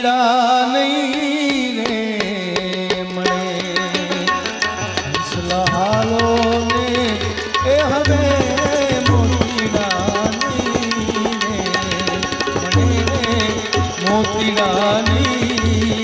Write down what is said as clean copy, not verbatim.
મોતીડા નહીં રે મળે હાલો ને એ હવે મોતીડા નહીં રે મળે મોતીડા નહીં